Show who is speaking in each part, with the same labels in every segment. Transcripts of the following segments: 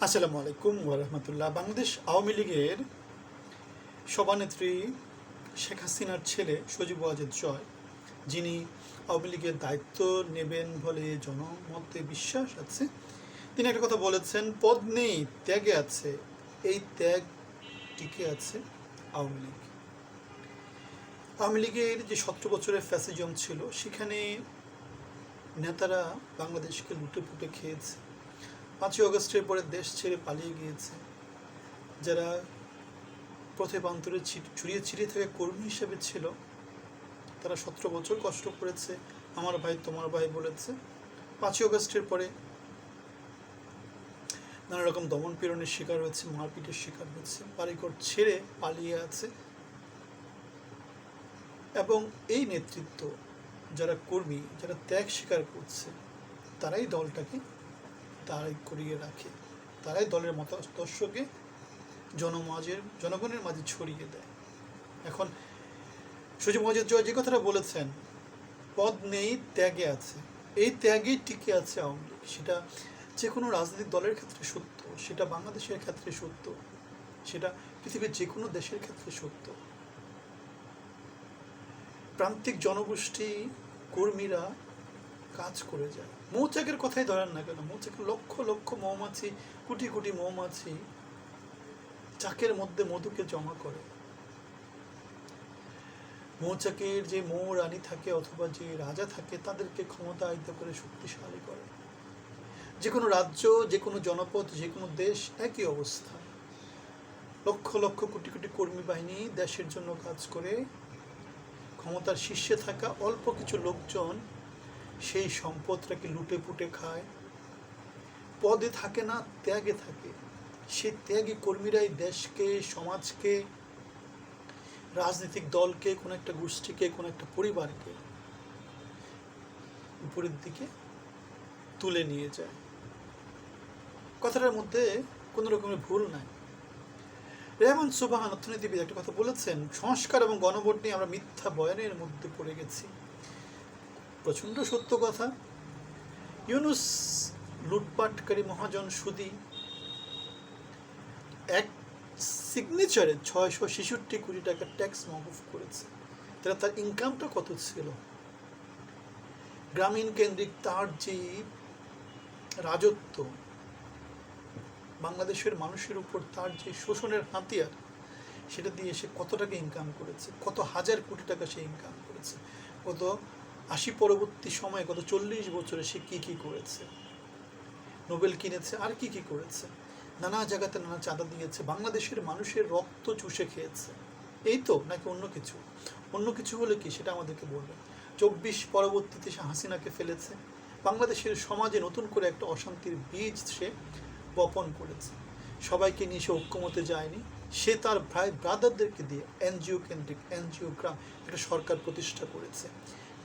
Speaker 1: আসসালামু আলাইকুম ওরহমতুল্লাহ। বাংলাদেশ আওয়ামী লীগের সভানেত্রী শেখ হাসিনার ছেলে সজীব ওয়াজেদ জয়, যিনি আওয়ামী লীগের দায়িত্ব নেবেন বলে জনমতে বিশ্বাস আছে, তিনি একটা কথা বলেছেন, পদ নেই ত্যাগে আছে, এই ত্যাগ টিকে আছে আওয়ামী লীগ। আওয়ামী লীগের যে 17 বছরের ফ্যাসিজম ছিল, সেখানে নেতারা বাংলাদেশকে লুটে পুটে খেয়েছে। 5ই অগস্টের পরে দেশ ছেড়ে পালিয়ে গিয়েছে। যারা পথে প্রান্তরে ছড়িয়ে ছিটিয়ে থাকা কর্মী হিসেবে ছিল, তারা 17 বছর কষ্ট করেছে, আমার ভাই তোমার ভাই বলেছে। 5ই অগস্টের পরে নানা রকম দমন পীড়নের শিকার হয়েছে, মারপিটের শিকার হয়েছে, বাড়িঘর ছেড়ে পালিয়ে আছে। এবং এই নেতৃত্ব, যারা কর্মী, যারা ত্যাগ স্বীকার করছে, তারাই দলটাকে দাঁড় করিয়ে রাখে, তারাই দলের মতাদর্শকে জনগণের মাঝে ছড়িয়ে দেয়। এখন সজীব ওয়াজেদ জয় যে কথাটা বলেছেন, পদ নেই ত্যাগে আছে, এই ত্যাগেই টিকে আছে আওয়ামী লীগ। সেটা যে কোনো রাজনৈতিক দলের ক্ষেত্রে সত্য, সেটা বাংলাদেশের ক্ষেত্রে সত্য, সেটা পৃথিবীর যে কোনো দেশের ক্ষেত্রে সত্য। প্রান্তিক জনগোষ্ঠী কর্মীরা কাজ করে যায়। মৌচাকের কথাই ধরেন না কেন, মৌচাকের লক্ষ লক্ষ মৌমাছি, কোটি কোটি মৌমাছি চাকের মধ্যে মধুকে জমা করে। মৌচাকের যে মৌ রানী থাকে অথবা যে রাজা থাকে, তাদেরকে ক্ষমতায়িত করে শক্তিশালী করে। যে কোনো রাজ্য, যে কোনো জনপদ, যে কোনো দেশ একই অবস্থা। লক্ষ লক্ষ কোটি কোটি কর্মী বাহিনী দেশের জন্য কাজ করে। ক্ষমতার শীর্ষে থাকা অল্প কিছু লোকজন সেই সম্পদটাকে লুটে পুটে খায়। পদে থাকে না, ত্যাগে থাকে। সেই ত্যাগী কর্মীরাই দেশকে, সমাজকে, রাজনৈতিক দলকে, কোনো একটা গোষ্ঠীকে, কোনো একটা পরিবারকে উপরের দিকে তুলে নিয়ে যায়। কথাটার মধ্যে কোনো রকমের ভুল নাই। রেহমান সুবহান, অর্থনীতিবিদ, একটা কথা বলেছেন, সংস্কার এবং গণভোট নিয়ে আমরা মিথ্যা বয়ানের মধ্যে পড়ে গেছি। প্রচণ্ড সত্য কথা। ইউনুস লুটপাটকারী মহাজন সুদী এক সিগনেচারে 666 কোটি টাকা ট্যাক্স মওকুফ করেছে। তার ইনকামটা কত ছিল? গ্রামীণ কেন্দ্রিক তার যে রাজত্ব, বাংলাদেশের মানুষের উপর তার যে শোষণের হাতিয়ার, সেটা দিয়ে সে কত টাকা ইনকাম করেছে, কত হাজার কোটি টাকা সে ইনকাম করেছে, কত 80 পরবর্তী সময়ে, গত 40 বছরে সে কি কি করেছে, নোবেল কিনেছে, আর কি কি করেছে, নানা জায়গাতে নানা চাঁদা দিয়েছে, বাংলাদেশের মানুষের রক্ত চুষে খেয়েছে। এই তো, নাকি অন্য কিছু? অন্য কিছু হলে কি, সেটা আমাদেরকে বলবে। 24 পরবর্তীতে সে হাসিনাকে ফেলেছে। বাংলাদেশের সমাজে নতুন করে একটা অশান্তির বীজ সে বপন করেছে। সবাইকে নিয়ে সে ঐক্যমতে যায়নি। সে তার ভাই ব্রাদারদেরকে দিয়ে এনজিও কেন্দ্রিক, এনজিওগ্রাম একটা সরকার প্রতিষ্ঠা করেছে।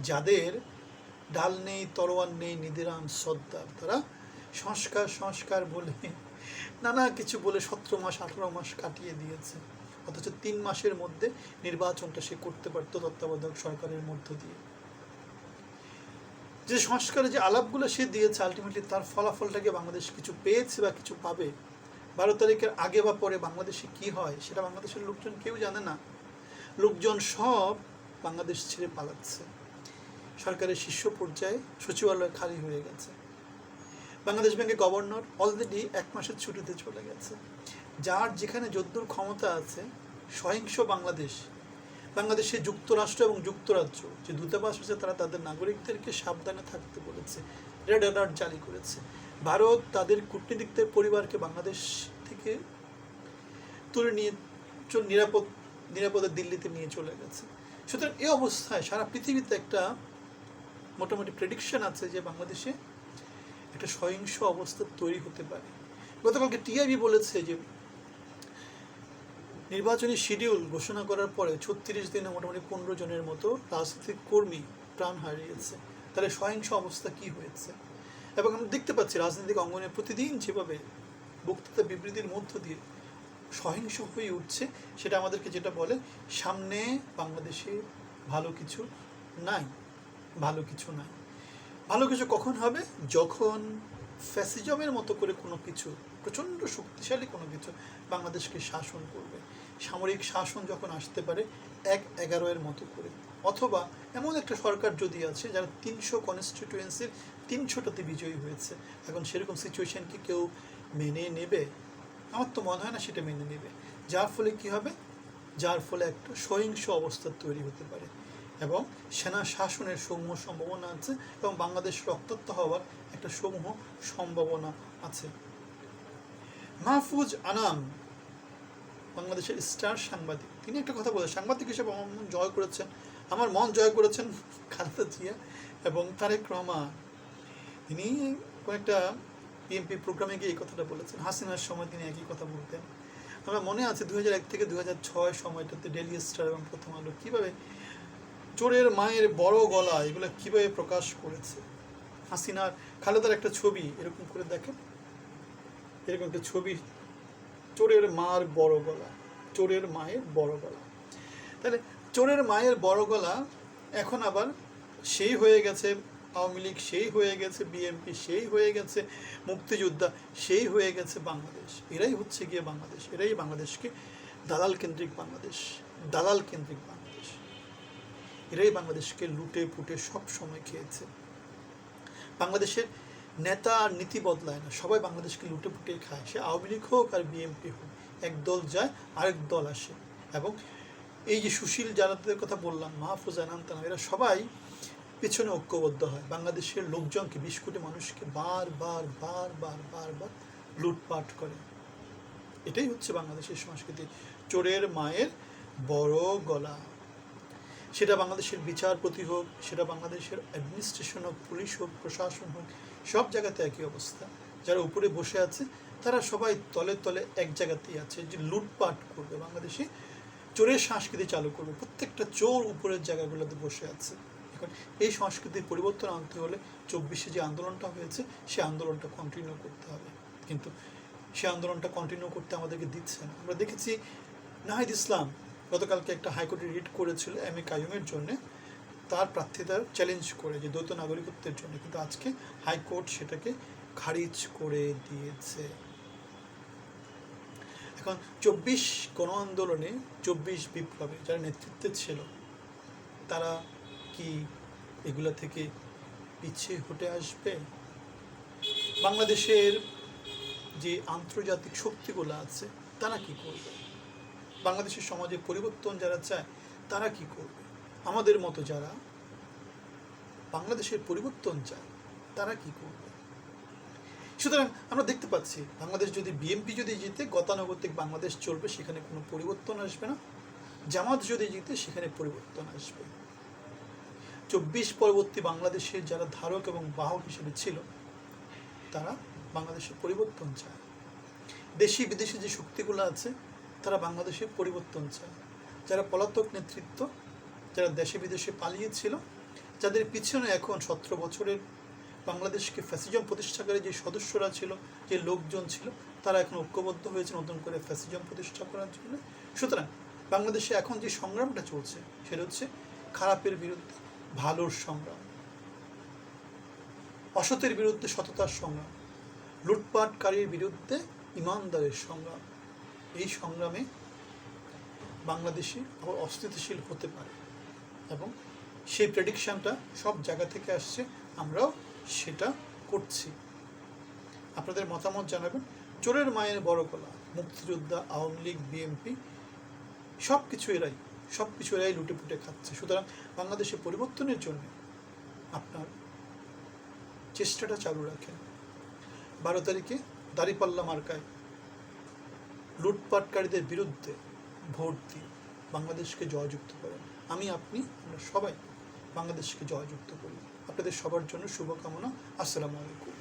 Speaker 1: যাদের ডাল নেই, তরোয়ার নেই, নিধিরাম সর্দার, তারা সংস্কার সংস্কার বলে নানা কিছু বলে 17 মাস 18 মাস কাটিয়ে দিয়েছে। অথচ 3 মাসের মধ্যে নির্বাচনটা সে করতে পারত তত্ত্বাবধায়ক সরকারের মধ্য দিয়ে। যে সংস্কারের যে আলাপগুলো সে দিয়েছে, আলটিমেটলি তার ফলাফলটাকে বাংলাদেশ কিছু পেয়েছে বা কিছু পাবে, 12 তারিখের আগে বা পরে বাংলাদেশে কি হয় সেটা বাংলাদেশের লোকজন কেউ জানে না। লোকজন সব বাংলাদেশ ছেড়ে পালাচ্ছে। সরকারের শীর্ষ পর্যায়ে সচিবালয় খালি হয়ে গেছে। বাংলাদেশ ব্যাংকের গভর্নর অলরেডি 1 মাসের ছুটিতে চলে গেছে। যার যেখানে যদ্দূর ক্ষমতা আছে, সহিংস বাংলাদেশে যুক্তরাষ্ট্র এবং যুক্তরাজ্য যে দূতাবাস আছে, তারা তাদের নাগরিকদেরকে সাবধানে থাকতে বলেছে, রেড অ্যালার্ট জারি করেছে। ভারত তাদের কূটনীতিকদের পরিবারকে বাংলাদেশ থেকে তুলে নিয়ে নিরাপদে দিল্লিতে নিয়ে চলে গেছে। সুতরাং এই অবস্থায় সারা পৃথিবীতে একটা মোটামুটি প্রেডিকশন আছে যে বাংলাদেশে একটা সহিংস অবস্থা তৈরি হতে পারে। গতকালকে টিআইবি বলেছে যে নির্বাচনী শিডিউল ঘোষণা করার পরে 36 দিনে মোটামুটি 15 জনের মতো রাজনৈতিক কর্মী প্রাণ হারিয়েছে। তাহলে সহিংস অবস্থা কি হয়েছে? এবং আমরা দেখতে পাচ্ছি রাজনৈতিক অঙ্গনে প্রতিদিন যেভাবে বক্তৃতা বিবৃতির মধ্য দিয়ে সহিংস হয়ে উঠছে, সেটা আমাদেরকে যেটা বলে, সামনে বাংলাদেশে ভালো কিছু নাই। ভালো কিছু কখন হবে? যখন ফ্যাসিজমের মতো করে কোনো কিছু প্রচণ্ড শক্তিশালী কোনো কিছু বাংলাদেশকে শাসন করবে। সামরিক শাসন যখন আসতে পারে 1/11 মতো করে, অথবা এমন একটা সরকার যদি আছে যারা 300 কনস্টিটিউয়েন্সির 300টাতে বিজয়ী হয়েছে, এখন সেরকম সিচুয়েশন কি কেউ মেনে নেবে? আমার তো মনে হয় না সেটা মেনে নেবে। যার ফলে কি হবে? যার ফলে একটা সহিংস অবস্থা তৈরি হতে পারে এবং সেনা শাসনের সমূহ সম্ভাবনা আছে এবং বাংলাদেশ রক্তাক্ত হওয়ার একটা সমূহ সম্ভাবনা আছে। মাহফুজ আনাম, বাংলাদেশের স্টার সাংবাদিক, তিনি একটা কথা বলেন, সাংবাদিক হিসেবে আমার মন জয় করেছেন খালেদা জিয়া এবং তারেক রহমান। তিনি কয়েকটা বিএনপি প্রোগ্রামে গিয়ে এই কথাটা বলেছেন। হাসিনার সময় তিনি একই কথা বলতেন। আমার মনে আছে 2001 থেকে 2006 সময়টাতে ডেইলি স্টার এবং প্রথম আলো কীভাবে চোরের মায়ের বড় গলা এগুলো কীভাবে প্রকাশ করেছে। হাসিনার খালেদার একটা ছবি এরকম করে দেখেন, এরকম একটা ছবি, চোরের মার বড় গলা, চোরের মায়ের বড় গলা। তাহলে চোরের মায়ের বড় গলা এখন আবার সেই হয়ে গেছে আওয়ামী লীগ, সেই হয়ে গেছে বিএনপি, সেই হয়ে গেছে মুক্তিযোদ্ধা, সেই হয়ে গেছে বাংলাদেশ। এরাই হচ্ছে গিয়ে বাংলাদেশ, এরাই বাংলাদেশকে দালাল কেন্দ্রিক বাংলাদেশ, দালাল কেন্দ্রিক বাংলাদেশ, এরাই বাংলাদেশকে লুটে পুটে সব সময় খেয়েছে। বাংলাদেশের নেতা আর নীতি বদলায় না, সবাই বাংলাদেশকে লুটে পুটে খায়। সে আওয়ামী লীগ হোক আর বিএনপি হোক, এক দল যায় আরেক দল আসে। এবং এই যে সুশীল যাদের কথা বললাম, মাহফুজ আনাম, এরা সবাই পেছনে ঐক্যবদ্ধ হয়, বাংলাদেশের লোকজনকে, 20 কোটি মানুষকে বারবার লুটপাট করে। এটাই হচ্ছে বাংলাদেশের সংস্কৃতি, চোরের মায়ের বড় গলা। সেটা বাংলাদেশের বিচারপতি হোক, সেটা বাংলাদেশের অ্যাডমিনিস্ট্রেশন হোক, পুলিশ হোক, প্রশাসন হোক, সব জায়গাতে একই অবস্থা। যারা উপরে বসে আছে তারা সবাই তলে তলে এক জায়গাতেই আছে, যে লুটপাট করবে, বাংলাদেশে চোরের সংস্কৃতি চালু করবে। প্রত্যেকটা চোর উপরের জায়গাগুলোতে বসে আছে। এখন এই সংস্কৃতির পরিবর্তন আনতে হলে 24-এ যে আন্দোলনটা হয়েছে সেই আন্দোলনটা কন্টিনিউ করতে হবে, কিন্তু সে আন্দোলনটা কন্টিনিউ করতে আমাদেরকে দিচ্ছে না। আমরা দেখেছি নাহিদ ইসলাম গতকালকে একটা হাইকোর্টে রিট করেছিল এম এ কাইয়ুমের জন্য, তার প্রার্থিতার চ্যালেঞ্জ করে, যে দ্বৈত নাগরিকত্বের জন্য, কিন্তু আজকে হাইকোর্ট সেটাকে খারিজ করে দিয়েছে। এখন 24 গণ আন্দোলনে, 24 বিপ্লবে যারা নেতৃত্বে ছিল তারা কি এগুলা থেকে পিছিয়ে হটে আসবে? বাংলাদেশের যে আন্তর্জাতিক শক্তিগুলো আছে তারা কি করবে? বাংলাদেশের সমাজে পরিবর্তন যারা চায় তারা কি করবে? আমাদের মতো যারা বাংলাদেশের পরিবর্তন চায় তারা কি করবে? সুতরাং আমরা দেখতে পাচ্ছি বাংলাদেশ যদি বিএনপি যদি জিতে গতানুগতিক বাংলাদেশ চলবে, সেখানে কোনো পরিবর্তন আসবে না। জামাত যদি জিতে সেখানে পরিবর্তন আসবে। 24 পরবর্তী বাংলাদেশের যারা ধারক এবং বাহক হিসেবে ছিল তারা বাংলাদেশের পরিবর্তন চায়। দেশি বিদেশি যে শক্তিগুলো আছে তারা বাংলাদেশের পরিবর্তন চায়। যারা পলাতক নেতৃত্ব, যারা দেশে বিদেশে পালিয়েছিল, যাদের পিছনে এখন 17 বছরের বাংলাদেশকে ফ্যাসিজম প্রতিষ্ঠাকারী যে সদস্যরা ছিল, যে লোকজন ছিল, তারা এখন ঐক্যবদ্ধ হয়েছে নতুন করে ফ্যাসিজম প্রতিষ্ঠা করার জন্য। সুতরাং বাংলাদেশে এখন যে সংগ্রামটা চলছে সেটা হচ্ছে খারাপের বিরুদ্ধে ভালোর সংগ্রাম, অসতের বিরুদ্ধে সততার সংগ্রাম, লুটপাটকারীর বিরুদ্ধে ইমানদারের সংগ্রাম। এই সংগ্রামে বাংলাদেশি আবার অস্থিতিশীল হতে পারে এবং সেই প্রেডিকশানটা সব জায়গা থেকে আসছে, আমরাও সেটা করছি। আপনাদের মতামত জানাবেন। চোরের মায়ের বড় গলা, মুক্তিযোদ্ধা, আওয়ামী লীগ, বিএনপি, সব কিছু এরাই লুটে পুটে খাচ্ছে। সুতরাং বাংলাদেশে পরিবর্তনের জন্য আপনার চেষ্টাটা চালু রাখেন। 12 তারিখে দাঁড়িপাল্লা মার্কায় লুটপাটকারীদের বিরুদ্ধে ভোট দিয়ে বাংলাদেশকে জয়যুক্ত করেন। আমরা সবাই বাংলাদেশকে জয়যুক্ত করি। আপনাদের সবার জন্য শুভকামনা। আসসালামু আলাইকুম।